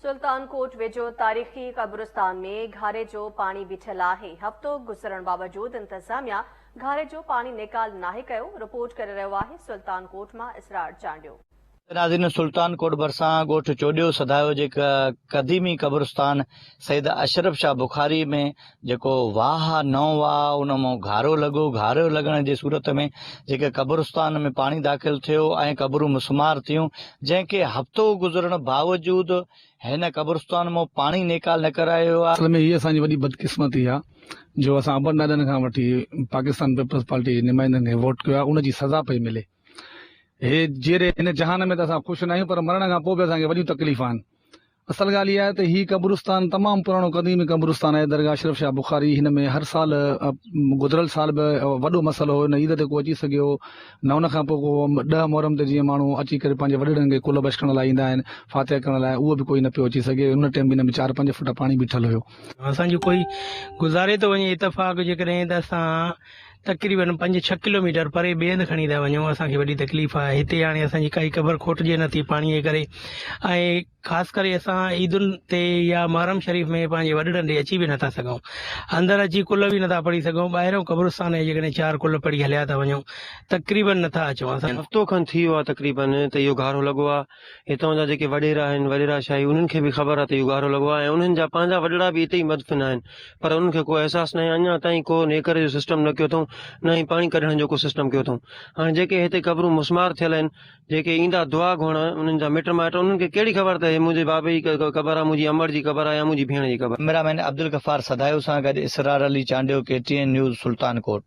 सुल्तानकोट वेझो तारीख़ी क़ब्रिस्तान में घारे जो पानी बीठल आहे। हफ़्तो गुज़रण बावजूद इंतज़ामिया घारे जो पानी निकाल नाहे कयो। रिपोर्ट करे रहियो आहे सुल्तानकोट मां इसरार चांडियो। नाज़रीन, सुल्तानकोट भरिसां ॻोठ चोॾियो सदायो जे क़दीमी क़ब्रिस्तान सैयद अशरफ शाह बुखारी में जेको वाह नओं वाह उन मां घारो लॻो। घारो लॻण जे सूरत में जेके क़ब्रिस्तान में पाणी दाख़िल थियो ऐं क़बरूं मुसमार थियूं, जंहिंखे हफ़्तो गुज़रण बावजूद हिन क़ब्रिस्तान मां पाणी निकाल न करायो आहे। असल में हीअ असांजी वॾी बदकिस्मती आहे जो असां अबरनाडन खां वठी पाकिस्तान पीपल्स पार्टी नुमाइंदनि खे वोट कयो आहे, उनजी सज़ा पई मिले। हे जहिड़े हिन जहान में त असां ख़ुशि न आहियूं, पर मरण खां पोइ बि असांखे वॾियूं तकलीफ़ आहिनि। असल ॻाल्हि इहा आहे त हीउ क़ब्रिस्तान तमामु पुराणो क़दीमी क़ब्रिस्तान आहे, दरगाह अशरफ शाह बुखारी। हिन में हर साल गुज़िरियल साल बि वॾो मसइलो हो, न ईद ते को अची सघियो न उन खां पोइ को 10 मुहर्रम ते जीअं माण्हू अची करे पंहिंजे वॾेरनि खे कुल बख़्शण लाइ ईंदा आहिनि, फातिहा करण लाइ, उहो बि कोई न पियो अची सघे। उन टाइम बि हिन में 4-5 फुट पाणी बीठल हुयो। असांजो कोई गुज़ारे थो वञे इतफ़ाक़ जेकॾहिं त असां तक़रीबन 5-6 किलोमीटर परे ॿिए हंधि खणी था वञूं। असांखे वॾी तकलीफ़ आहे। हिते हाणे असांजी काई क़बर खोटिजे नथी पाणीअ जे करे। ऐं ख़ासि करे असां ईदुनि ते या मुहर्रम शरीफ़ में पंहिंजे वॾड़नि ॾे अची बि नथा सघूं, अंदरि अची कुल बि नथा पढ़ी सघूं। ॿाहिरियों क़ब्रिस्तान जे जेकॾहिं 4 कुल पढ़ी हलिया था वञूं, तक़रीबन नथा अचूं। असां हफ़्तो खनि थी वियो आहे तक़रीबन त इहो घारो लॻो आहे। हितां जा जेके वॾेरा आहिनि, वॾेरा शाही, उन्हनि खे बि ख़बर आहे त इहो घारो लॻो आहे ऐं उन्हनि जा पंहिंजा वॾड़ा बि हिते ई मदफ़िन आहिनि, पर उन्हनि खे को अहसासु न आहे। अञा ताईं को नेकर जो सिस्टम न कयो अथऊं, न ई पाणी कढण जो को सिस्टम कयो अथऊं। हाणे जेके हिते क़बरूं मुसमार थियल आहिनि, जेके ईंदा दुआ घुरण, उन्हनि जा मिट माइट, उन्हनि खे कहिड़ी ख़बर त मुंहिंजे बाबे जी क़बर आहे, मुंहिंजी अमर जी क़बर आहे या मुंहिंजी भेण जी क़बर। कैमरामैन अब्दुल गफ़ार सदायो सां गॾु इसरार अली चांडियो, KTN न्यूज़, सुल्तानकोट।